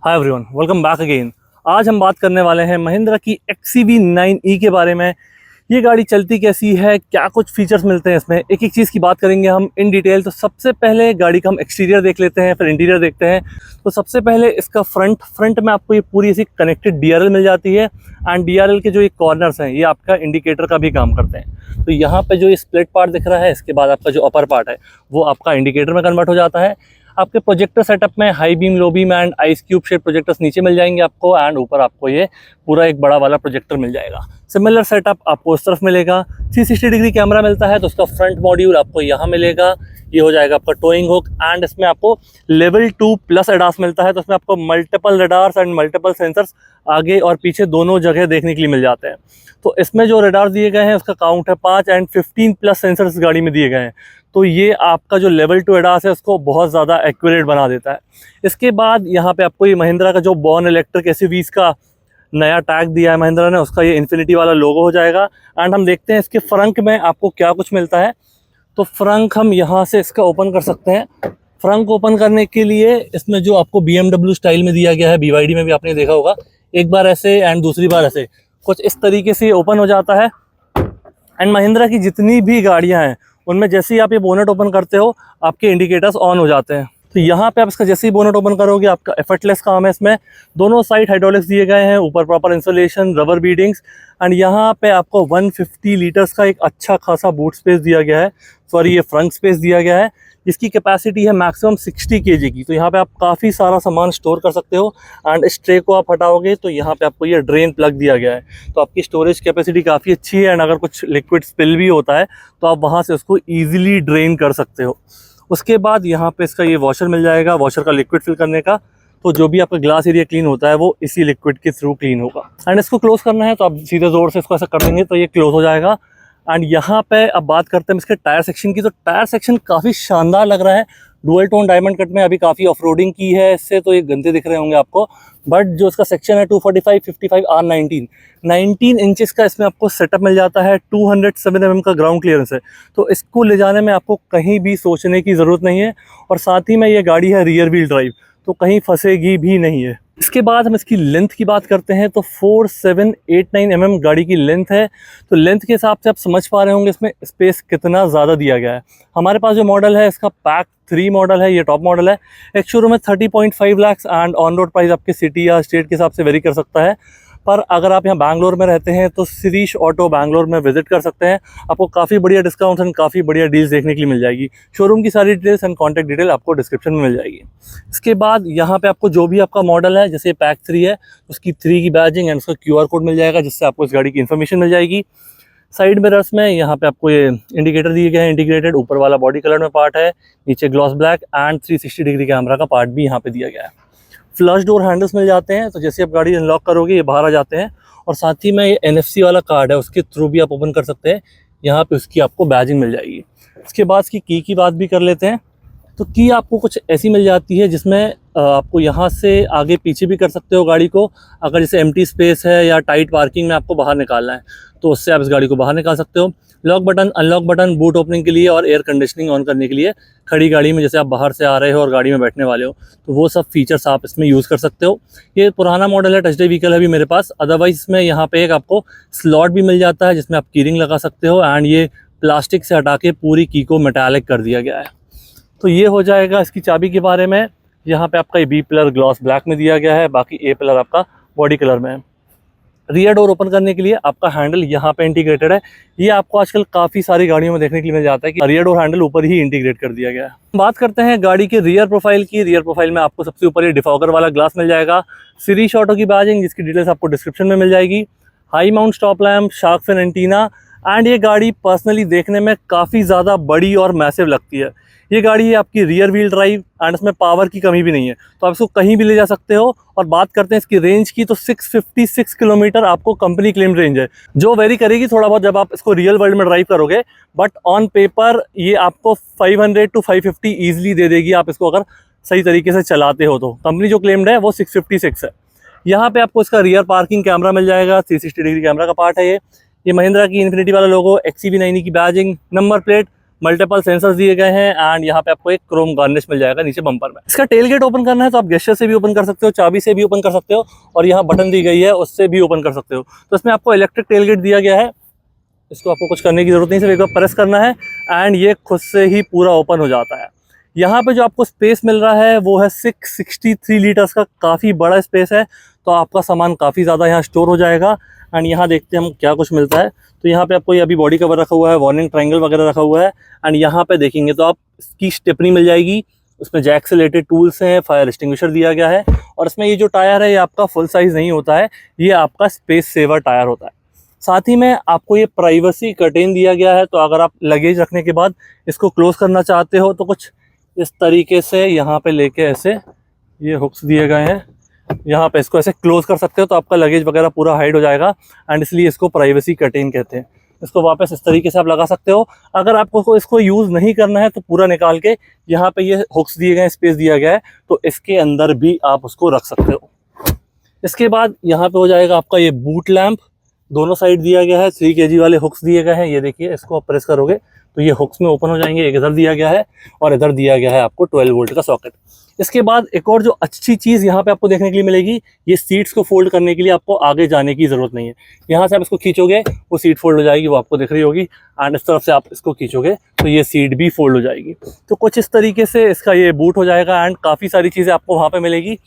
Hi everyone, welcome back again. आज हम बात करने वाले हैं महिंद्रा की XCV9E के बारे में। ये गाड़ी चलती कैसी है, क्या कुछ फीचर्स मिलते हैं इसमें, एक एक चीज़ की बात करेंगे हम इन डिटेल। तो सबसे पहले गाड़ी का हम एक्सटीरियर देख लेते हैं, फिर इंटीरियर देखते हैं। तो सबसे पहले इसका फ्रंट में आपको ये पूरी ऐसी कनेक्टेड DRL मिल जाती है। एंड DRL के जो ये कॉर्नर्स हैं ये आपका इंडिकेटर का भी काम करते हैं। तो यहाँ पे जो ये स्प्लिट पार्ट दिख रहा है, इसके बाद आपका जो अपर पार्ट है वो आपका इंडिकेटर में कन्वर्ट हो जाता है। आपके प्रोजेक्टर सेटअप में high beam, low beam and ice cube shape projectors नीचे मिल जाएंगे आपको, एंड ऊपर आपको ये पूरा एक बड़ा वाला प्रोजेक्टर मिल जाएगा। सिमिलर सेटअप आपको इस तरफ मिलेगा। 360 डिग्री कैमरा मिलता है, तो उसका फ्रंट मॉड्यूल आपको यहाँ मिलेगा। ये हो जाएगा आपका टोइंग हुक। एंड इसमें आपको लेवल 2+ ADAS मिलता है, तो इसमें आपको multiple radars and multiple sensors आगे और पीछे दोनों जगह देखने के लिए मिल जाते हैं। तो इसमें जो रडार दिए गए हैं उसका काउंट है 5 एंड 15+ सेंसर्स इस गाड़ी में दिए गए हैं। तो ये आपका जो लेवल 2 ADAS है उसको बहुत ज़्यादा एक्यूरेट बना देता है। इसके बाद यहाँ पे आपको ये महिंद्रा का जो बॉर्न इलेक्ट्रिक SUVs का नया टैग दिया है महिंद्रा ने, उसका ये इन्फिनिटी वाला लोगो हो जाएगा। एंड हम देखते हैं इसके फ्रंट में आपको क्या कुछ मिलता है। तो फ्रंट हम यहाँ से इसका ओपन कर सकते हैं। फ्रंट ओपन करने के लिए इसमें जो आपको BMW स्टाइल में दिया गया है, BYD में भी आपने देखा होगा, एक बार ऐसे एंड दूसरी बार ऐसे, कुछ इस तरीके से ओपन हो जाता है। एंड महिंद्रा की जितनी भी गाड़ियां हैं उनमें जैसे ही आप ये बोनेट ओपन करते हो आपके इंडिकेटर्स ऑन हो जाते हैं। तो यहाँ पे आप इसका जैसे ही बोनेट ओपन करोगे आपका एफर्टलेस काम है। इसमें दोनों साइड हाइड्रोलिक्स दिए गए हैं, ऊपर proper insulation, rubber beadings. And यहाँ पे आपको 150 लीटर्स का एक अच्छा खासा बूट स्पेस दिया गया है, सॉरी ये फ्रंट स्पेस दिया गया है, जिसकी कैपेसिटी है मैक्सिमम 60 kg की। तो यहाँ पे आप काफ़ी सारा सामान स्टोर कर सकते हो। एंड इस ट्रे को आप हटाओगे तो यहाँ पे आपको ये ड्रेन प्लग दिया गया है, तो आपकी स्टोरेज कैपेसिटी काफ़ी अच्छी है। एंड अगर कुछ लिक्विड स्पिल भी होता है तो आप वहाँ से उसको ईजिली ड्रेन कर सकते हो। उसके बाद यहाँ पे इसका ये वॉशर मिल जाएगा, वॉशर का लिक्विड फिल करने का। तो जो भी आपका ग्लास एरिया क्लीन होता है वो इसी लिक्विड के थ्रू क्लीन होगा। एंड इसको क्लोज करना है तो आप सीधे जोर से इसको ऐसा कर देंगे तो ये क्लोज हो जाएगा। एंड यहाँ पे अब बात करते हैं इसके टायर सेक्शन की। तो टायर सेक्शन काफ़ी शानदार लग रहा है। डुअल टोन डायमंड कट में अभी काफ़ी ऑफरोडिंग की है इससे, तो ये गंदे दिख रहे होंगे आपको। बट जो इसका सेक्शन है 245, 55 R19, 19 इंचेस का इसमें आपको सेटअप मिल जाता है। 207 mm का ग्राउंड क्लियरेंस है, तो इसको ले जाने में आपको कहीं भी सोचने की ज़रूरत नहीं है। और साथ ही में ये गाड़ी है रियर व्हील ड्राइव, तो कहीं फंसेगी भी नहीं है। इसके बाद हम इसकी लेंथ की बात करते हैं तो 4789 mm गाड़ी की लेंथ है। तो लेंथ के हिसाब से आप समझ पा रहे होंगे इसमें स्पेस कितना ज़्यादा दिया गया है। हमारे पास जो मॉडल है इसका पैक 3 मॉडल है, ये टॉप मॉडल है। एक शोरूम में 30.5 lakh and on road price आपके सिटी या स्टेट के हिसाब से वेरी कर सकता है। पर अगर आप यहाँ बैंगलोर में रहते हैं तो शिरीष ऑटो बैंगलोर में विजिट कर सकते हैं, आपको काफ़ी बढ़िया डिस्काउंट्स एंड काफ़ी बढ़िया डील्स देखने के लिए मिल जाएगी। शोरूम की सारी डिटेल्स एंड कॉन्टैक्ट डिटेल आपको डिस्क्रिप्शन में मिल जाएगी। इसके बाद यहाँ पे आपको जो भी आपका मॉडल है, जैसे पैक 3 है उसकी 3 की बैजिंग एंड उसका QR कोड मिल जाएगा, जिससे आपको इस गाड़ी की इन्फॉर्मेशन मिल जाएगी। साइड मिरर्स में यहाँ पे आपको ये इंडिकेटर दिए गए हैं इंटीग्रेटेड, ऊपर वाला बॉडी कलर में पार्ट है, नीचे gloss black and 360 degree camera का पार्ट भी यहाँ पे दिया गया है। फ्लश डोर हैंडल्स मिल जाते हैं, तो जैसे आप गाड़ी अनलॉक करोगे ये बाहर आ जाते हैं। और साथ ही में ये NFC वाला कार्ड है, उसके थ्रू भी आप ओपन कर सकते हैं। यहाँ पे उसकी आपको बैजिंग मिल जाएगी। इसके बाद इसकी की बात भी कर लेते हैं। तो की आपको कुछ ऐसी मिल जाती है जिसमें आपको यहाँ से आगे पीछे भी कर सकते हो गाड़ी को। अगर जैसे एम्प्टी स्पेस है या टाइट पार्किंग में आपको बाहर निकालना है तो उससे आप इस गाड़ी को बाहर निकाल सकते हो। Lock button, unlock button boot opening के लिए और एयर कंडीशनिंग ऑन करने के लिए, खड़ी गाड़ी में जैसे आप बाहर से आ रहे हो और गाड़ी में बैठने वाले हो तो वो सब फीचर्स आप इसमें यूज़ कर सकते हो। ये पुराना मॉडल है, टच डे व्हीकल है अभी मेरे पास। अदरवाइज इसमें यहाँ पे एक आपको स्लॉट भी मिल जाता है जिसमें आप कीरिंग लगा सकते हो। एंड ये प्लास्टिक से हटा के पूरी की को मेटालिक कर दिया गया है। तो ये हो जाएगा इसकी चाबी के बारे में। यहाँ पे आपका ये B पिलर ग्लॉस ब्लैक में दिया गया है, बाकी A पिलर आपका बॉडी कलर में है। रियर डोर ओपन करने के लिए आपका हैंडल यहाँ पे इंटीग्रेटेड है। ये आपको आजकल काफ़ी सारी गाड़ियों में देखने के लिए मिल जाता है कि रियर डोर हैंडल ऊपर ही इंटीग्रेट कर दिया गया है। बात करते हैं गाड़ी के रियर प्रोफाइल की। रियर प्रोफाइल में आपको सबसे ऊपर ये डिफॉगर वाला ग्लास मिल जाएगा, शिरीष ऑटो की बैजिंग, जिसकी डिटेल्स आपको डिस्क्रिप्शन में मिल जाएगी। High mount stop lamp, shark fin antenna. And ये गाड़ी पर्सनली देखने में काफ़ी ज़्यादा बड़ी और मैसिव लगती है। ये गाड़ी है आपकी रियर व्हील ड्राइव एंड इसमें पावर की कमी भी नहीं है, तो आप इसको कहीं भी ले जा सकते हो। और बात करते हैं इसकी रेंज की, तो 656 किलोमीटर आपको कंपनी क्लेम रेंज है, जो वेरी करेगी थोड़ा बहुत जब आप इसको रियल वर्ल्ड में ड्राइव करोगे। बट ऑन पेपर ये आपको 500 to 550 ईजिली दे देगी, आप इसको अगर सही तरीके से चलाते हो तो। कंपनी जो क्लेम्ड है वो 656 है। यहाँ पे आपको इसका रियर पार्किंग कैमरा मिल जाएगा, 360 डिग्री कैमरा का पार्ट है ये महिंद्रा की इन्फिनिटी वाला लोगो, XCV9E की badging, number plate, multiple sensors दिए गए हैं एंड यहाँ पे आपको एक क्रोम गार्निश मिल जाएगा नीचे बम्पर में। इसका टेल गेट ओपन करना है तो आप गेस्चर से भी ओपन कर सकते हो, चाबी से भी ओपन कर सकते हो, और यहाँ बटन दी गई है उससे भी ओपन कर सकते हो। तो इसमें आपको इलेक्ट्रिक टेल गेट दिया गया है, इसको आपको कुछ करने की जरूरत नहीं, सिर्फ एक बार प्रेस करना है एंड ये खुद से ही पूरा ओपन हो जाता है। यहाँ पे जो आपको स्पेस मिल रहा है वो है 663 लीटर्स का, काफ़ी बड़ा स्पेस है, तो आपका सामान काफ़ी ज़्यादा यहाँ स्टोर हो जाएगा। एंड यहाँ देखते हैं हम क्या कुछ मिलता है। तो यहाँ पे आपको ये अभी बॉडी कवर रखा हुआ है, वार्निंग ट्रायंगल वगैरह रखा हुआ है। एंड यहाँ पे देखेंगे तो आप इसकी स्टेपनी मिल जाएगी, उसमें जैक से रिलेटेड टूल्स हैं, फायर एक्सटिंग्विशर दिया गया है। और इसमें ये जो टायर है ये आपका फुल साइज़ नहीं होता है, ये आपका स्पेस सेवर टायर होता है। साथ ही में आपको ये प्राइवेसी कर्टेन दिया गया है, तो अगर आप लगेज रखने के बाद इसको क्लोज करना चाहते हो तो कुछ इस तरीके से यहाँ पे लेके ऐसे ये हुक्स दिए गए हैं, यहाँ पे इसको ऐसे क्लोज कर सकते हो तो आपका लगेज वगैरह पूरा हाइड हो जाएगा एंड इसलिए इसको प्राइवेसी कर्टेन कहते हैं। इसको वापस इस तरीके से आप लगा सकते हो। अगर आपको इसको यूज़ नहीं करना है तो पूरा निकाल के यहाँ पे ये हुक्स दिए गए हैं, स्पेस दिया गया है, तो इसके अंदर भी आप उसको रख सकते हो। इसके बाद यहाँ पे हो जाएगा आपका ये बूट लैम्प, दोनों साइड दिया गया है, 3 kg वाले हुक्स दिए गए हैं। ये देखिए, इसको आप प्रेस करोगे तो ये हुक्स में ओपन हो जाएंगे। एक इधर दिया गया है और इधर दिया गया है आपको 12 वोल्ट का सॉकेट। इसके बाद एक और जो अच्छी चीज़ यहाँ पे आपको देखने के लिए मिलेगी, ये सीट्स को फोल्ड करने के लिए आपको आगे जाने की ज़रूरत नहीं है। यहाँ से आप इसको खींचोगे वो सीट फोल्ड हो जाएगी, वो आपको दिख रही होगी। एंड इस तरफ से आप इसको खींचोगे तो ये सीट भी फोल्ड हो जाएगी। तो कुछ इस तरीके से इसका ये बूट हो जाएगा एंड काफ़ी सारी चीज़ें आपको वहाँ पर मिलेगी।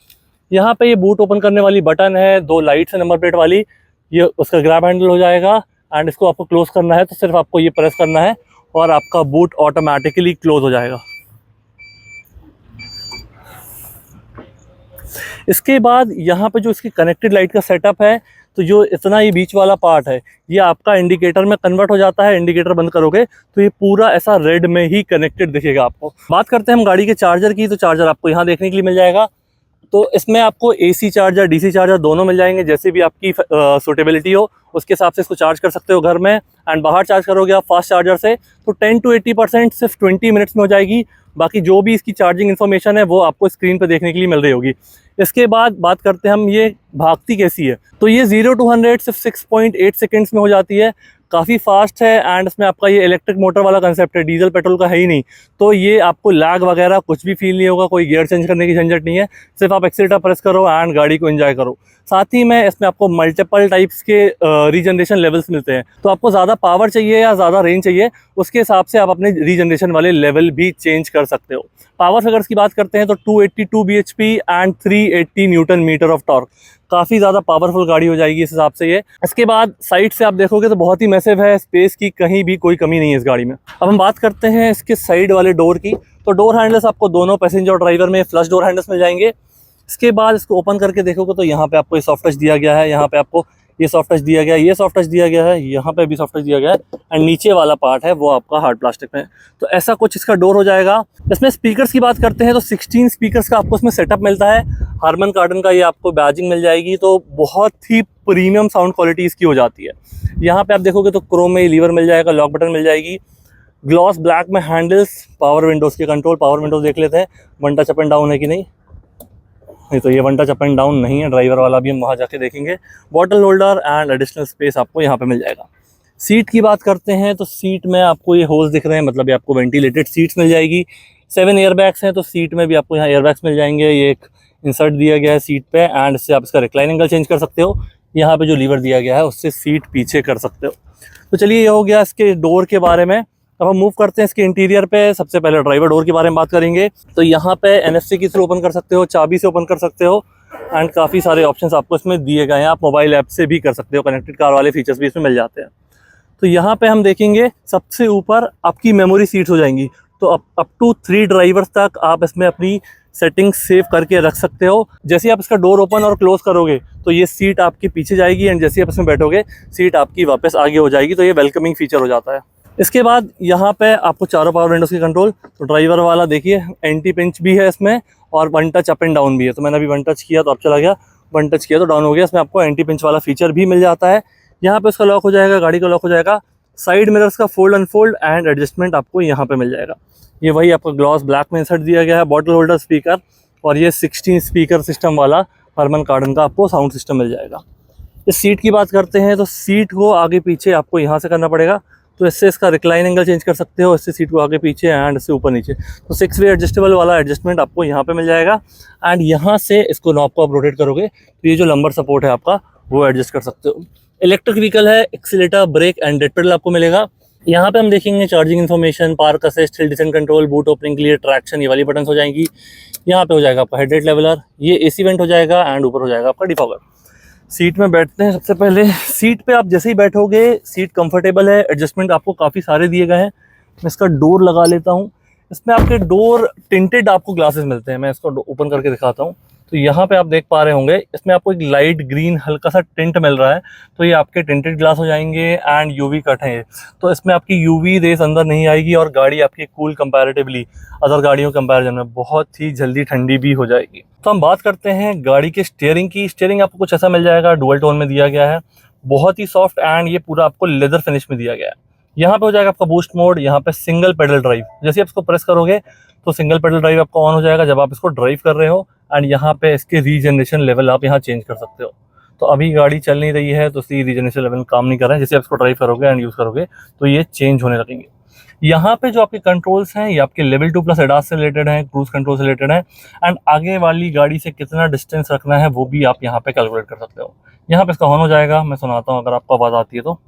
यहाँ पे ये बूट ओपन करने वाली बटन है, 2 लाइट्स है नंबर प्लेट वाली, ये उसका ग्रैब हैंडल हो जाएगा। एंड इसको आपको क्लोज करना है तो सिर्फ आपको ये प्रेस करना है और आपका बूट ऑटोमेटिकली क्लोज हो जाएगा। इसके बाद यहाँ पे जो इसकी कनेक्टेड लाइट का सेटअप है, तो जो इतना ये बीच वाला पार्ट है ये आपका इंडिकेटर में कन्वर्ट हो जाता है। इंडिकेटर बंद करोगे तो ये पूरा ऐसा रेड में ही कनेक्टेड दिखेगा आपको। बात करते हैं हम गाड़ी के चार्जर की, तो चार्जर आपको यहाँ देखने के लिए मिल जाएगा। तो इसमें आपको AC चार्जर, DC चार्जर दोनों मिल जाएंगे, जैसे भी आपकी सूटेबिलिटी हो उसके हिसाब से इसको चार्ज कर सकते हो घर में। एंड बाहर चार्ज करोगे आप फास्ट चार्जर से तो 10 to 80% सिर्फ 20 मिनट्स में हो जाएगी। बाकी जो भी इसकी चार्जिंग इन्फॉर्मेशन है वो आपको स्क्रीन पर देखने के लिए मिल रही होगी। इसके बाद बात करते हैं हम ये भागती कैसी है। तो ये 0 to 100 सिर्फ 6.8 सेकेंड्स में हो जाती है, काफ़ी फास्ट है। एंड इसमें आपका ये इलेक्ट्रिक मोटर वाला कंसेप्ट है, डीजल पेट्रोल का है ही नहीं, तो ये आपको लैग वगैरह कुछ भी फील नहीं होगा, कोई गियर चेंज करने की झंझट नहीं है। सिर्फ आप एक्सीलेटर प्रेस करो एंड गाड़ी को एंजॉय करो। साथ ही में इसमें आपको मल्टीपल टाइप्स के रीजनरेशन लेवल्स मिलते हैं, तो आपको ज़्यादा पावर चाहिए या ज़्यादा रेंज चाहिए उसके हिसाब से आप अपने रीजनरेशन वाले लेवल भी चेंज कर सकते हो। पावर फिगर्स की बात करते हैं तो 282 bhp and 380 newton metre of torque, काफ़ी ज़्यादा पावरफुल गाड़ी हो जाएगी इस हिसाब से ये। इसके बाद साइड से आप देखोगे तो बहुत ही मैसिव है, स्पेस की कहीं भी कोई कमी नहीं है इस गाड़ी में। अब हम बात करते हैं इसके साइड वाले डोर की, तो डोर हैंडल्स आपको दोनों पैसेंजर और ड्राइवर में फ्लश डोर हैंडल्स मिल जाएंगे। इसके बाद इसको ओपन करके देखोगे तो यहाँ पे आपको ये सॉफ्ट टच दिया गया है, यहाँ पे आपको ये सॉफ्ट टच दिया गया है, ये सॉफ्ट टच दिया गया है, यहाँ पे भी सॉफ्ट टच दिया गया है एंड नीचे वाला पार्ट है वो आपका हार्ड प्लास्टिक में। तो ऐसा कुछ इसका डोर हो जाएगा। इसमें स्पीकर्स की बात करते हैं तो 16 स्पीकर्स का आपको इसमें सेटअप मिलता है। हारमन कार्डन का ये आपको बैजिंग मिल जाएगी, तो बहुत ही प्रीमियम साउंड क्वालिटी इसकी हो जाती है। यहाँ पे आप देखोगे तो क्रोम में लीवर मिल जाएगा, लॉक बटन मिल जाएगी, ग्लॉस ब्लैक में हैंडल्स, पावर विंडोज़ के कंट्रोल। पावर विंडोज़ देख लेते हैं one touch up and down है कि नहीं तो ये one touch up and down नहीं है, ड्राइवर वाला भी हम वहाँ जाके देखेंगे। Bottle holder and additional space आपको यहाँ पे मिल जाएगा। सीट की बात करते हैं तो सीट में आपको ये होल्स दिख रहे हैं, मतलब ये आपको वेंटिलेटेड सीट्स मिल जाएगी। 7 एयरबैग्स हैं तो सीट में भी आपको यहाँ एयरबैग्स मिल जाएंगे। ये एक इंसर्ट दिया गया है सीट पे एंड इससे आप इसका रिक्लाइन एंगल चेंज कर सकते हो। यहाँ पे जो लीवर दिया गया है उससे सीट पीछे कर सकते हो। तो चलिए ये हो गया इसके डोर के बारे में। अब हम मूव करते हैं इसके इंटीरियर पे। सबसे पहले ड्राइवर डोर के बारे में बात करेंगे। तो यहाँ पे NFC के थ्रू ओपन कर सकते हो, चाबी से ओपन कर सकते हो एंड काफ़ी सारे ऑप्शंस आपको इसमें दिए गए हैं। आप मोबाइल ऐप से भी कर सकते हो, कनेक्टेड कार वाले फीचर्स भी इसमें मिल जाते हैं। तो यहाँ पे हम देखेंगे सबसे ऊपर आपकी मेमोरी सीट्स हो जाएंगी, तो अप टू 3 ड्राइवर्स तक आप इसमें अपनी सेटिंग्स सेव करके रख सकते हो। जैसे आप इसका डोर ओपन और क्लोज करोगे तो ये सीट आपके पीछे जाएगी एंड जैसे आप इसमें बैठोगे सीट आपकी वापस आगे हो जाएगी, तो ये वेलकमिंग फीचर हो जाता है। इसके बाद यहाँ पे आपको चारों पावर विंडोज़ की कंट्रोल, तो ड्राइवर वाला देखिए एंटी पिंच भी है इसमें और one touch up and down भी है। तो मैंने अभी वन टच किया तो अब चला गया, वन टच किया तो डाउन हो गया। इसमें आपको एंटी पिंच वाला फीचर भी मिल जाता है। यहाँ पे उसका लॉक हो जाएगा, गाड़ी का लॉक हो जाएगा। साइड मिरर्स का फोल्ड अनफोल्ड एंड एडजस्टमेंट आपको यहाँ पे मिल जाएगा। ये वही आपका ग्लॉस ब्लैक में इंसर्ट दिया गया है, बॉटल होल्डर स्पीकर और ये 16 स्पीकर सिस्टम वाला हरमन कार्डन का आपको साउंड सिस्टम मिल जाएगा। इस सीट की बात करते हैं तो सीट को आगे पीछे आपको यहाँ से करना पड़ेगा तो इससे इसका रिक्लाइन एंगल चेंज कर सकते हो, इससे सीट को आगे पीछे एंड इससे ऊपर नीचे। तो 6 वे एडजस्टेबल वाला एडजस्टमेंट आपको यहाँ पे मिल जाएगा। एंड यहाँ से इसको नॉब को आप रोटेट करोगे तो ये जो लंबर सपोर्ट है आपका वो एडजस्ट कर सकते हो। इलेक्ट्रिक व्हीकल है, accelerator, brake and dead pedal आपको मिलेगा। यहाँ पे हम देखेंगे charging information, park assist, hill descent control, boot opening के लिए ट्रैक्शन, ये वाली बटन्स हो जाएंगी। यहाँ पे हो जाएगा आपका हेडलाइट लेवलर, ये एसी वेंट हो जाएगा एंड ऊपर हो जाएगा आपका डिफॉगर। सीट में बैठते हैं। सबसे पहले सीट पे आप जैसे ही बैठोगे सीट कंफर्टेबल है, एडजस्टमेंट आपको काफ़ी सारे दिए गए हैं। मैं इसका डोर लगा लेता हूँ। इसमें आपके डोर टिंटेड आपको ग्लासेस मिलते हैं, मैं इसको ओपन करके दिखाता हूँ। तो यहाँ पे आप देख पा रहे होंगे इसमें आपको एक लाइट ग्रीन हल्का सा टिंट मिल रहा है, तो ये आपके टिंटेड ग्लास हो जाएंगे एंड यूवी कट है, तो इसमें आपकी यूवी रेस अंदर नहीं आएगी और गाड़ी आपकी कूल कंपैरेटिवली अदर गाड़ियों कंपैरिजन में बहुत ही जल्दी ठंडी भी हो जाएगी। तो हम बात करते हैं गाड़ी के स्टीयरिंग की। स्टीयरिंग आपको कुछ ऐसा मिल जाएगा, डुअल टोन में दिया गया है, बहुत ही सॉफ्ट एंड ये पूरा आपको लेदर फिनिश में दिया गया है। यहाँ पे हो जाएगा आपका बूस्ट मोड, यहाँ पे सिंगल पेडल ड्राइव, जैसे आप इसको प्रेस करोगे तो सिंगल पेडल ड्राइव आपका ऑन हो जाएगा जब आप इसको ड्राइव कर रहे हो। एंड यहाँ पे इसके रीजनरेशन लेवल आप यहाँ चेंज कर सकते हो। तो अभी गाड़ी चल नहीं रही है तो इसलिए रीजनरेशन लेवल काम नहीं कर रहा है, जैसे आप इसको ड्राइव करोगे एंड यूज़ करोगे तो ये चेंज होने लगेंगे। यहाँ पे जो आपके कंट्रोल्स हैं ये आपके लेवल 2 प्लस एडास से रिलेटेड है, क्रूज कंट्रोल से रिलेटेड है एंड आगे वाली गाड़ी से कितना डिस्टेंस रखना है वो भी आप यहाँ पे कैलकुलेट कर सकते हो। यहाँ पे इसका हॉर्न हो जाएगा, मैं सुनाता हूँ अगर आपको आवाज़ आती है तो।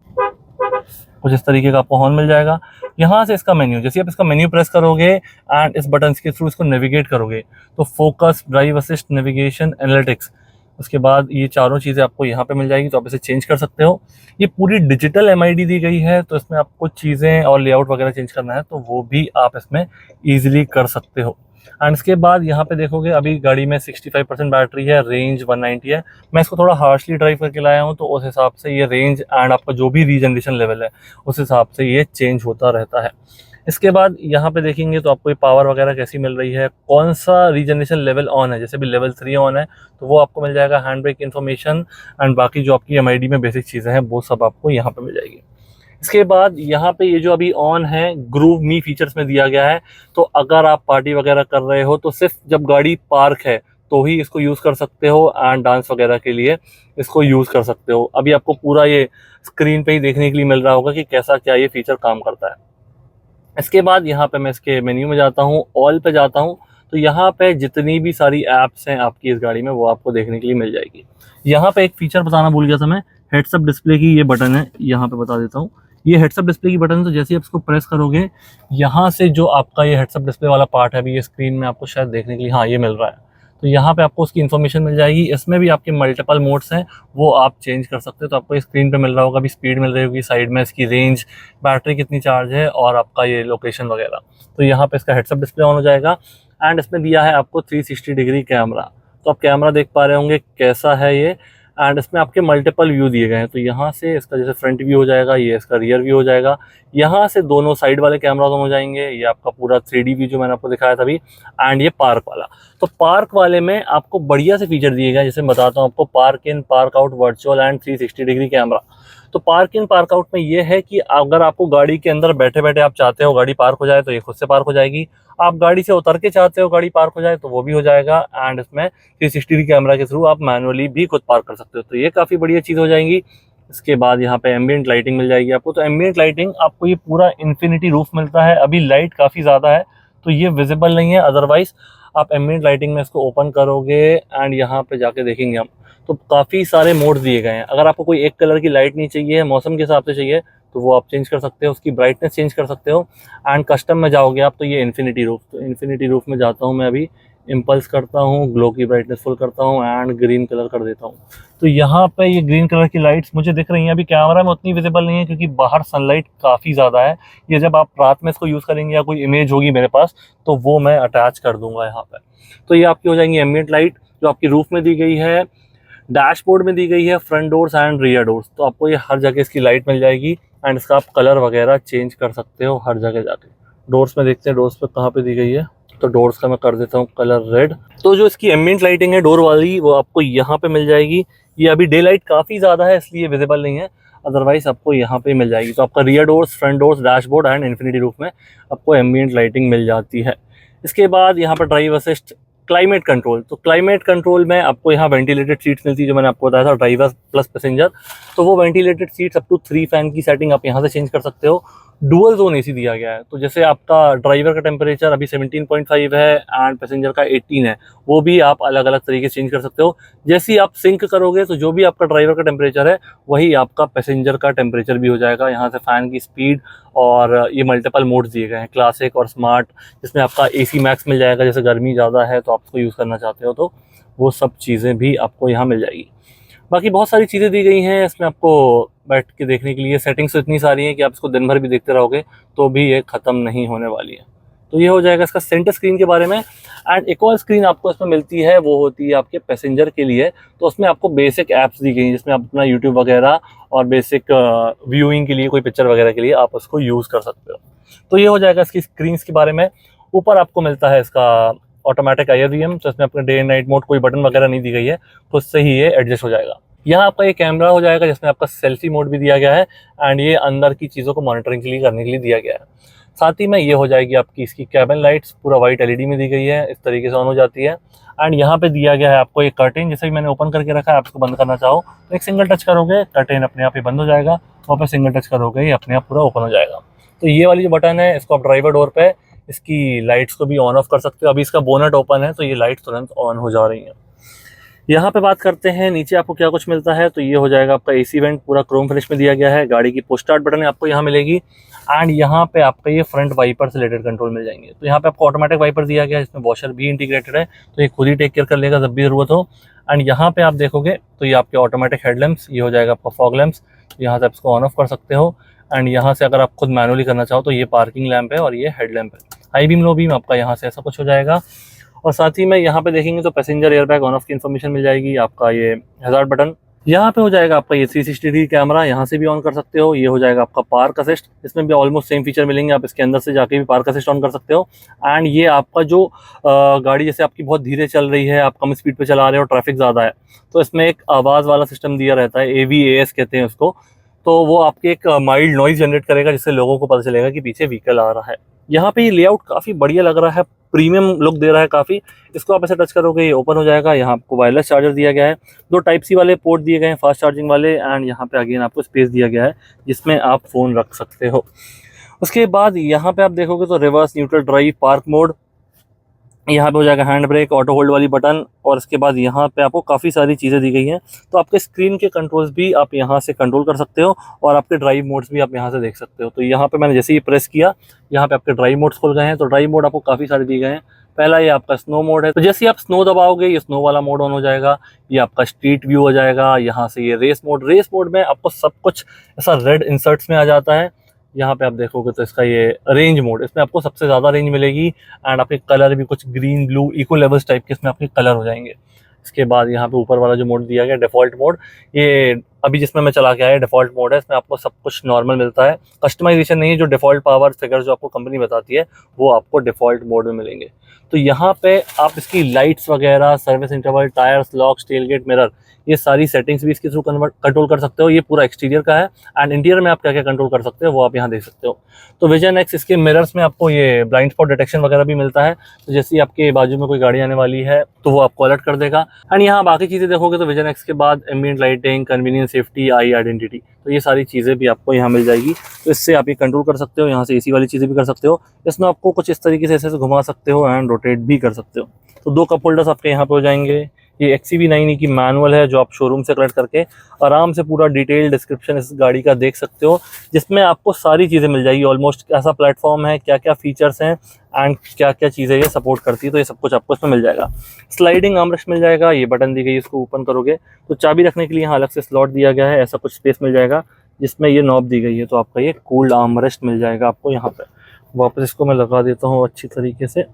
कुछ इस तरीके का आपको हॉर्न मिल जाएगा। यहाँ से इसका मेन्यू, जैसे आप इसका मेन्यू प्रेस करोगे एंड इस बटन के थ्रू इसको नेविगेट करोगे तो focus, drive assist, navigation, analytics, उसके बाद ये चारों चीज़ें आपको यहाँ पे मिल जाएगी, तो आप इसे चेंज कर सकते हो। ये पूरी डिजिटल MID दी गई है, तो इसमें आपको चीज़ें और लेआउट वगैरह चेंज करना है तो वो भी आप इसमें ईजिली कर सकते हो। एंड इसके बाद यहाँ पे देखोगे अभी गाड़ी में 65% बैटरी है, रेंज 190 है। मैं इसको थोड़ा हार्शली ड्राइव करके लाया हूँ तो उस हिसाब से ये रेंज एंड आपका जो भी रीजनरेशन लेवल है उस हिसाब से ये चेंज होता रहता है। इसके बाद यहाँ पे देखेंगे तो आपको ये पावर वगैरह कैसी मिल रही है, कौन सा रीजनरेशन लेवल ऑन है, जैसे भी लेवल 3 ऑन है तो वो आपको मिल जाएगा, हैंड ब्रेक इन्फॉर्मेशन एंड बाकी जो आपकी MID में बेसिक चीज़ें हैं वो सब आपको यहाँ पे मिल जाएगी। इसके बाद यहाँ पे ये जो अभी ऑन है ग्रूव मी फीचर्स में दिया गया है, तो अगर आप पार्टी वगैरह कर रहे हो तो सिर्फ जब गाड़ी पार्क है तो ही इसको यूज़ कर सकते हो एंड डांस वगैरह के लिए इसको यूज़ कर सकते हो। अभी आपको पूरा ये स्क्रीन पे ही देखने के लिए मिल रहा होगा कि कैसा क्या ये फीचर काम करता है। इसके बाद यहाँ पे मैं इसके मेन्यू में जाता हूँ, ऑल पे जाता हूँ, तो यहाँ पे जितनी भी सारी ऐप्स हैं आपकी इस गाड़ी में वो आपको देखने के लिए मिल जाएगी। यहाँ पे एक फीचर बताना भूल गया था मैं, हेड्सअप डिस्प्ले की ये बटन है, यहाँ पे बता देता हूँ। ये हेड्सअप डिस्प्ले की बटन, तो जैसे ही आप इसको प्रेस करोगे यहाँ से जो आपका ये हेड्सअप डिस्प्ले वाला पार्ट है अभी ये स्क्रीन में आपको शायद देखने के लिए, हाँ ये मिल रहा है, तो यहाँ पे आपको उसकी इन्फॉर्मेशन मिल जाएगी। इसमें भी आपके मल्टीपल मोड्स हैं वो आप चेंज कर सकते हो, तो आपको स्क्रीन पे मिल रहा होगा, अभी स्पीड मिल रही होगी, साइड में इसकी रेंज, बैटरी कितनी चार्ज है और आपका ये लोकेशन वगैरह। तो यहाँ पे इसका हेड्सअप डिस्प्ले ऑन हो जाएगा एंड इसमें दिया है आपको 360 डिग्री कैमरा, तो आप कैमरा देख पा रहे होंगे कैसा है ये। एंड इसमें आपके मल्टीपल व्यू दिए गए हैं, तो यहाँ से इसका जैसे फ्रंट व्यू हो जाएगा, ये इसका रियर व्यू हो जाएगा, यहाँ से दोनों साइड वाले कैमरा ऑन हो जाएंगे, ये आपका पूरा 3D व्यू जो मैंने आपको दिखाया था अभी, एंड ये पार्क वाला। तो पार्क वाले में आपको बढ़िया से फीचर दिए गए, जैसे मैं बताता हूँ आपको, park in, park out, virtual and 360 degree camera. तो पार्क इन, पार्क आउट में ये है कि अगर आपको गाड़ी के अंदर बैठे बैठे आप चाहते हो गाड़ी पार्क हो जाए तो ये खुद से पार्क हो जाएगी, आप गाड़ी से उतर के चाहते हो गाड़ी पार्क हो जाए तो वो भी हो जाएगा, एंड इसमें 360 डिग्री कैमरा के थ्रू आप मैनुअली भी खुद पार्क कर सकते हो, तो ये काफ़ी बढ़िया चीज़ हो जाएंगी। इसके बाद यहाँ पे एम्बिएंट लाइटिंग मिल जाएगी आपको, तो एम्बिएंट लाइटिंग आपको ये पूरा इन्फिनिटी रूफ मिलता है। अभी लाइट काफ़ी ज़्यादा है तो ये विजिबल नहीं है, अदरवाइज आप एम्बिएंट लाइटिंग में इसको ओपन करोगे एंड यहाँ पे जाके देखेंगे हम तो काफ़ी सारे मोड दिए गए हैं। अगर आपको कोई एक कलर की लाइट नहीं चाहिए, मौसम के हिसाब से चाहिए, तो वो आप चेंज कर सकते हो, उसकी ब्राइटनेस चेंज कर सकते हो। एंड कस्टम में जाओगे आप तो ये इन्फिनिटी रूफ, तो इन्फिनिटी रूफ में जाता हूँ मैं, अभी इम्पल्स करता हूँ, ग्लो की ब्राइटनेस फुल करता हूँ एंड ग्रीन कलर कर देता हूँ। तो यहाँ पे ये ग्रीन कलर की लाइट्स मुझे दिख रही हैं, अभी कैमरा में उतनी विजिबल नहीं है क्योंकि बाहर सनलाइट काफ़ी ज़्यादा है। ये जब आप रात में इसको यूज़ करेंगे या कोई इमेज होगी मेरे पास तो वो मैं अटैच कर दूंगा यहाँ पे। तो ये आपकी हो जाएंगी एम्बिएंट लाइट जो आपकी रूफ में दी गई है, डैशबोर्ड में दी गई है, front doors and rear doors, तो आपको ये हर जगह इसकी लाइट मिल जाएगी एंड इसका आप कलर वगैरह चेंज कर सकते हो हर जगह जाके। डोर्स में देखते हैं डोर्स पे कहाँ पे दी गई है, तो डोर्स का मैं कर देता हूँ कलर रेड। तो जो इसकी एम्बिएंट लाइटिंग है डोर वाली वो आपको यहाँ पे मिल जाएगी। ये अभी डे लाइट काफ़ी ज़्यादा है इसलिए विजिबल नहीं है, अदरवाइज आपको यहाँ पे मिल जाएगी। तो आपका rear doors, front doors, dashboard and infinity roof में आपको एम्बिएंट लाइटिंग मिल जाती है। इसके बाद यहाँ पर ड्राइव असिस्ट, क्लाइमेट कंट्रोल। तो क्लाइमेट कंट्रोल में आपको यहाँ वेंटिलेटेड सीट्स मिलती है, जो मैंने आपको बताया था, ड्राइवर प्लस पैसेंजर। तो वो ventilated seats up to 3 fan की सेटिंग आप यहाँ से चेंज कर सकते हो। डुअल जोन एसी दिया गया है, तो जैसे आपका ड्राइवर का टेम्परेचर अभी 17.5 है एंड पैसेंजर का 18 है, वो भी आप अलग अलग तरीके से चेंज कर सकते हो। जैसे ही आप सिंक करोगे तो जो भी आपका ड्राइवर का टेम्परेचर है वही आपका पैसेंजर का टेम्परेचर भी हो जाएगा। यहाँ से फ़ैन की स्पीड और ये मल्टीपल मोड्स दिए गए हैं, क्लासिक और स्मार्ट, जिसमें आपका AC मैक्स मिल जाएगा। जैसे गर्मी ज़्यादा है तो आप उसको यूज़ करना चाहते हो तो वो सब चीज़ें भी आपको यहाँ मिल जाएगी। बाकी बहुत सारी चीज़ें दी गई हैं इसमें आपको बैठ के देखने के लिए। सेटिंग्स तो इतनी सारी हैं कि आप इसको दिन भर भी देखते रहोगे तो भी ये ख़त्म नहीं होने वाली है। तो ये हो जाएगा इसका सेंटर स्क्रीन के बारे में। एंड एक और स्क्रीन आपको इसमें मिलती है, वो होती है आपके पैसेंजर के लिए। तो उसमें आपको बेसिक ऐप्स दी गई हैं, जिसमें आप अपना यूट्यूब वगैरह और बेसिक व्यूइंग के लिए, कोई पिक्चर वगैरह के लिए आप उसको यूज़ कर सकते हो। तो ये हो जाएगा इसकी स्क्रीन्स के बारे में। ऊपर आपको मिलता है इसका ऑटोमेटिक IRVM, तो इसमें अपने डे एंड नाइट मोड कोई बटन वगैरह नहीं दी गई है, खुद से ही ये एडजस्ट हो जाएगा। यहाँ आपका ये कैमरा हो जाएगा, जिसमें आपका सेल्फी मोड भी दिया गया है एंड ये अंदर की चीज़ों को मॉनिटरिंग के लिए करने के लिए दिया गया है। साथ ही में ये हो जाएगी आपकी इसकी कैबिन लाइट्स, पूरा वाइट LED में दी गई है, इस तरीके से ऑन हो जाती है। एंड यहाँ पे दिया गया है आपको एक कर्टेन, जैसे कि मैंने ओपन करके रखा है, आप इसको बंद करना चाहो तो एक सिंगल टच करोगे कर्टेन अपने आप ही बंद हो जाएगा, वहाँ पे सिंगल टच करोगे ये अपने आप पूरा ओपन हो जाएगा। तो ये वाली जो बटन है इसको आप ड्राइवर डोर पे इसकी लाइट्स को भी ऑन ऑफ कर सकते हो। अभी इसका बोनट ओपन है तो ये लाइट्स तुरंत ऑन हो जा रही हैं। यहाँ पे बात करते हैं नीचे आपको क्या कुछ मिलता है। तो ये हो जाएगा आपका AC वेंट, पूरा क्रोम फिनिश में दिया गया है। गाड़ी की पुश स्टार्ट बटन आपको यहाँ मिलेगी एंड यहाँ पे आपका ये फ्रंट वाइपर से रिलेटेड कंट्रोल मिल जाएंगे। तो यहाँ पे आपको ऑटोमेटिक वाइपर दिया गया है, इसमें वॉशर भी इंटीग्रेटेड है, तो ये खुद ही टेक केयर कर लेगा जब भी ज़रूरत हो। एंड यहाँ पे आप देखोगे तो ये आपके ऑटोमेटिक हेडलैम्प्स, ये हो जाएगा आपका फॉग लैम्प्स, यहाँ से आप इसको ऑन ऑफ कर सकते हो। एंड यहाँ से अगर आप खुद मैनुअली करना चाहो तो ये पार्किंग लैम्प है और ये हेडलैम्प है। हाई बीम लो बीम आपका यहाँ से ऐसा कुछ हो जाएगा। और साथ ही में यहाँ पे देखेंगे तो पैसेंजर एयरबैग ऑन ऑफ की इन्फॉर्मेशन मिल जाएगी। आपका ये हैजार्ड बटन यहाँ पे हो जाएगा, आपका ये 360 डिग्री कैमरा यहाँ से भी ऑन कर सकते हो। ये हो जाएगा आपका पार्क असिस्ट, इसमें भी ऑलमोस्ट सेम फीचर मिलेंगे, आप इसके अंदर से जाके भी पार्क असिस्ट ऑन कर सकते हो। एंड ये आपका जो गाड़ी जैसे आपकी बहुत धीरे चल रही है, आप कम स्पीड पे चला रहे हो, ट्रैफिक ज़्यादा है, तो इसमें एक आवाज़ वाला सिस्टम दिया रहता है, AVAS कहते हैं उसको। तो वो आपके एक माइल्ड नॉइज जनरेट करेगा, जिससे लोगों को पता चलेगा कि पीछे व्हीकल आ रहा है। यहाँ पे ये लेआउट काफ़ी बढ़िया लग रहा है, प्रीमियम लुक दे रहा है काफ़ी। इसको आप ऐसे टच करोगे ये ओपन हो जाएगा। यहाँ आपको वायरलेस चार्जर दिया गया है, 2 टाइप C वाले पोर्ट दिए गए हैं, फास्ट चार्जिंग वाले। एंड यहाँ पे अगेन आपको स्पेस दिया गया है जिसमें आप फ़ोन रख सकते हो। उसके बाद यहाँ पे आप देखोगे तो reverse, neutral drive, park mode, यहाँ पे हो जाएगा हैंड ब्रेक, ऑटो होल्ड वाली बटन। और इसके बाद यहाँ पे आपको काफ़ी सारी चीज़ें दी गई हैं, तो आपके स्क्रीन के कंट्रोल्स भी आप यहाँ से कंट्रोल कर सकते हो और आपके ड्राइव मोड्स भी आप यहाँ से देख सकते हो। तो यहाँ पे मैंने जैसे ही प्रेस किया, यहाँ पे आपके ड्राइव मोड्स खुल गए हैं। तो ड्राइव मोड आपको काफ़ी सारे दिए गए हैं। पहला ये आपका स्नो मोड है, तो जैसे ही आप स्नो दबाओगे ये स्नो वाला मोड ऑन हो जाएगा। ये आपका स्ट्रीट व्यू हो जाएगा। यहाँ से ये रेस मोड में आपको सब कुछ ऐसा रेड इंसर्ट्स में आ जाता है। यहाँ पे आप देखोगे तो इसका ये रेंज मोड, इसमें आपको सबसे ज़्यादा रेंज मिलेगी। एंड आपके कलर भी कुछ green, blue, eco levels type के इसमें आपके कलर हो जाएंगे। इसके बाद यहाँ पे ऊपर वाला जो मोड दिया गया डिफ़ॉल्ट मोड, ये अभी जिसमें मैं चला के आया डिफ़ॉल्ट मोड है। इसमें आपको सब कुछ नॉर्मल मिलता है, कस्टमाइजेशन नहीं है। जो डिफ़ॉल्ट पावर फिगर जो आपको कंपनी बताती है वो आपको डिफ़ॉल्ट मोड में मिलेंगे। तो यहाँ पे आप इसकी लाइट्स वगैरह, service interval, tyres, locks, tailgate, mirror, ये सारी सेटिंग्स भी इसके थ्रू कंट्रोल कर सकते हो। ये पूरा एक्सटीरियर का है एंड इंटीरियर में आप क्या क्या कंट्रोल कर सकते हो वो आप यहाँ देख सकते हो। तो विजन एक्स, इसके मिरर्स में आपको ये ब्लाइंड स्पॉट डिटेक्शन वगैरह भी मिलता है, तो जैसे ही आपके बाजू में कोई गाड़ी आने वाली है तो वो आपको अलर्ट कर देगा। एंड यहाँ बाकी चीज़ें देखोगे तो विजन एक्स के बाद एम्बिएंट लाइटिंग, कन्वीनियंस, सेफ्टी, आई आइडेंटिटी, तो ये सारी चीज़ें भी आपको यहाँ मिल जाएगी। तो इससे आप ये कंट्रोल कर सकते हो। यहाँ से AC वाली चीज़ें भी कर सकते हो। इसमें आपको कुछ इस तरीके से ऐसे घुमा सकते हो एंड रोटेट भी कर सकते हो। तो 2 कप होल्डर्स आपके यहाँ पे हो जाएंगे। ये XCV9E की मैनुअल है जो आप शोरूम से कलेक्ट करके आराम से पूरा डिटेल डिस्क्रिप्शन इस गाड़ी का देख सकते हो, जिसमें आपको सारी चीज़ें मिल जाएगी। ऑलमोस्ट कैसा प्लेटफॉर्म है, क्या क्या फीचर्स हैं एंड क्या क्या चीज़ें ये सपोर्ट करती है, तो ये सब कुछ आपको इसमें मिल जाएगा। स्लाइडिंग आर्मरेस्ट मिल जाएगा, ये बटन दी गई, इसको ओपन करोगे तो चाबी रखने के लिए यहाँ अलग से स्लॉट दिया गया है, ऐसा कुछ स्पेस मिल जाएगा जिसमें ये नॉब दी गई है। तो आपका ये कूल्ड आर्मरेस्ट मिल जाएगा आपको यहाँ पर। वापस इसको मैं लगा देता हूँ अच्छी तरीके से।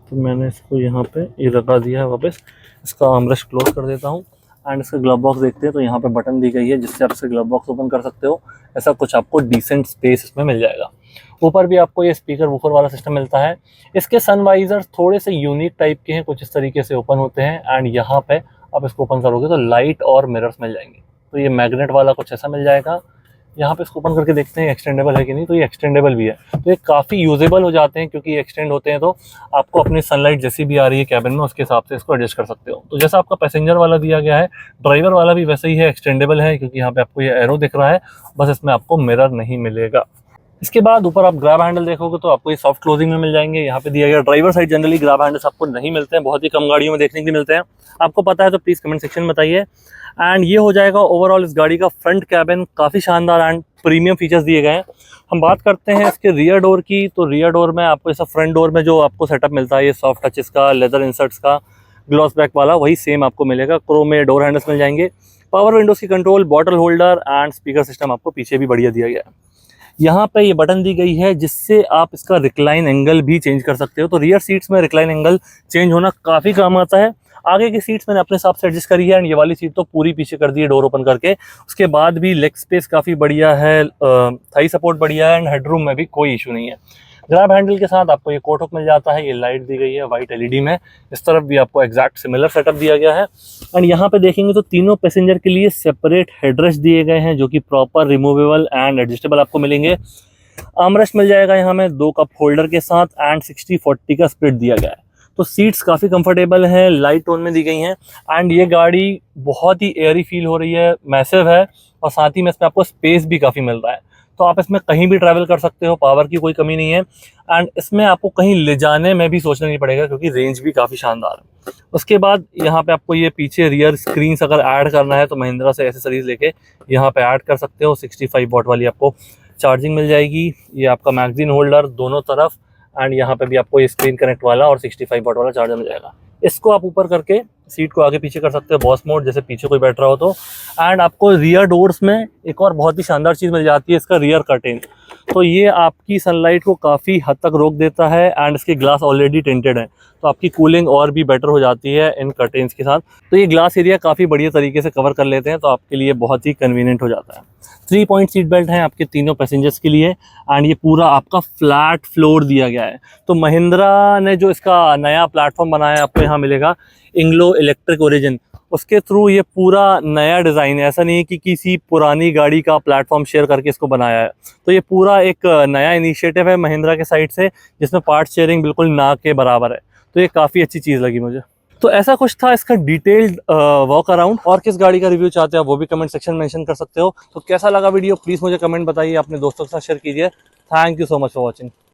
तो मैंने इसको यहाँ पे ये लगा दिया है वापस। इसका आर्मरेस्ट क्लोज कर देता हूँ एंड इसका ग्लव बॉक्स देखते हैं तो यहाँ पे बटन दी गई है जिससे आप इसका ग्लव बॉक्स ओपन कर सकते हो। ऐसा कुछ आपको डिसेंट स्पेस इसमें मिल जाएगा। ऊपर भी आपको ये स्पीकर वूफर वाला सिस्टम मिलता है। इसके सनवाइजर थोड़े से यूनिक टाइप के हैं, कुछ इस तरीके से ओपन होते हैं एंड यहाँ पे आप इसको ओपन करोगे तो लाइट और मिरर्स मिल जाएंगे। तो ये मैग्नेट वाला कुछ ऐसा मिल जाएगा। यहाँ पे इसको ओपन करके देखते हैं एक्सटेंडेबल है कि नहीं। तो ये एक्सटेंडेबल भी है, तो ये काफ़ी यूजेबल हो जाते हैं क्योंकि एक्सटेंड होते हैं। तो आपको अपनी सनलाइट जैसी भी आ रही है कैबिन में उसके हिसाब से इसको एडजस्ट कर सकते हो। तो जैसा आपका पैसेंजर वाला दिया गया है, ड्राइवर वाला भी वैसे ही है, एक्सटेंडेबल है क्योंकि यहाँ पे आपको ये एरो दिख रहा है, बस इसमें आपको मिरर नहीं मिलेगा। इसके बाद ऊपर आप ग्रैब हैंडल देखोगे तो आपको ये सॉफ्ट क्लोजिंग में मिल जाएंगे। यहाँ पे दिया गया driver side generally grab handles आपको नहीं मिलते हैं, बहुत ही कम गाड़ियों में देखने के लिए मिलते हैं। आपको पता है तो प्लीज़ कमेंट सेक्शन में बताइए। एंड ये हो जाएगा ओवरऑल इस गाड़ी का फ्रंट कैबिन, काफ़ी शानदार एंड प्रीमियम फीचर्स दिए गए हैं। हम बात करते हैं इसके रियर डोर की। तो रियर डोर में आपको ऐसा फ्रंट डोर में जो आपको सेटअप मिलता है, ये सॉफ्ट टचेस का, लेदर इंसर्ट्स का, ग्लॉस बैक वाला, वही सेम आपको मिलेगा। क्रोम में डोर हैंडल्स मिल जाएंगे, पावर विंडोज़ की control, bottle holder and speaker system आपको पीछे भी बढ़िया दिया गया है। यहाँ पे ये बटन दी गई है जिससे आप इसका रिक्लाइन एंगल भी चेंज कर सकते हो। तो रियर सीट्स में रिक्लाइन एंगल चेंज होना काफ़ी काम आता है। आगे की सीट्स मैंने अपने हिसाब से एडजस्ट करी है एंड ये वाली सीट तो पूरी पीछे कर दी है डोर ओपन करके। उसके बाद भी लेग स्पेस काफ़ी बढ़िया है, थाई सपोर्ट बढ़िया है एंड हेडरूम में भी कोई इशू नहीं है। ग्रैब हैंडल के साथ आपको ये कोट हुक मिल जाता है, ये लाइट दी गई है वाइट एलईडी में। इस तरफ भी आपको एग्जैक्ट सिमिलर सेटअप दिया गया है। एंड यहाँ पे देखेंगे तो तीनों पैसेंजर के लिए सेपरेट हेडरेस्ट दिए गए हैं जो कि प्रॉपर रिमूवेबल एंड एडजस्टेबल आपको मिलेंगे। आर्मरेस्ट मिल जाएगा यहाँ में 2 कप होल्डर के साथ एंड 60-40 का स्प्लिट दिया गया है। तो सीट्स काफ़ी कंफर्टेबल हैं, लाइट टोन में दी गई हैं एंड ये गाड़ी बहुत ही एयरी फील हो रही है, मैसिव है और साथ ही में इसमें आपको स्पेस भी काफ़ी मिल रहा है। तो आप इसमें कहीं भी ट्रैवल कर सकते हो, पावर की कोई कमी नहीं है एंड इसमें आपको कहीं ले जाने में भी सोचना नहीं पड़ेगा क्योंकि रेंज भी काफ़ी शानदार है। उसके बाद यहाँ पे आपको ये पीछे रियर स्क्रीन्स अगर ऐड करना है तो महिंद्रा से एसेसरीज लेके यहाँ पे ऐड कर सकते हो। 65 वॉट वाली आपको चार्जिंग मिल जाएगी, ये आपका मैगजीन होल्डर दोनों तरफ एंड यहाँ पे भी आपको ये स्क्रीन कनेक्ट वाला और 65 वॉट वाला चार्जर मिल जाएगा। इसको आप ऊपर करके सीट को आगे पीछे कर सकते हो, बॉस मोड, जैसे पीछे कोई बैठ रहा हो तो। एंड आपको रियर डोर्स में एक और बहुत ही शानदार चीज़ मिल जाती है, इसका रियर कर्टेन। तो ये आपकी सनलाइट को काफ़ी हद तक रोक देता है एंड इसके ग्लास ऑलरेडी टिंटेड है तो आपकी कूलिंग और भी बेटर हो जाती है इन कर्टेन्स के साथ। तो ये ग्लास एरिया काफ़ी बढ़िया तरीके से कवर कर लेते हैं तो आपके लिए बहुत ही कन्वीनियंट हो जाता है। 3 पॉइंट सीट बेल्ट हैं आपके तीनों पैसेंजर्स के लिए एंड ये पूरा आपका फ्लैट फ्लोर दिया गया है। तो महिंद्रा ने जो इसका नया प्लेटफॉर्म बनाया है आपको यहाँ मिलेगा इंग्लो इलेक्ट्रिक ओरिजिन, उसके थ्रू ये पूरा नया डिज़ाइन है। ऐसा नहीं है कि किसी पुरानी गाड़ी का प्लेटफॉर्म शेयर करके इसको बनाया है। तो ये पूरा एक नया इनिशिएटिव है महिंद्रा के साइड से जिसमें पार्ट शेयरिंग बिल्कुल ना के बराबर है। तो ये काफ़ी अच्छी चीज़ लगी मुझे। तो ऐसा कुछ था इसका डिटेल्ड वॉक अराउंड। और किस गाड़ी का रिव्यू चाहते हो वो भी कमेंट सेक्शन में मेंशन कर सकते हो। तो कैसा लगा वीडियो प्लीज़ मुझे कमेंट बताइए, अपने दोस्तों के साथ शेयर कीजिए। Thank you so much for watching.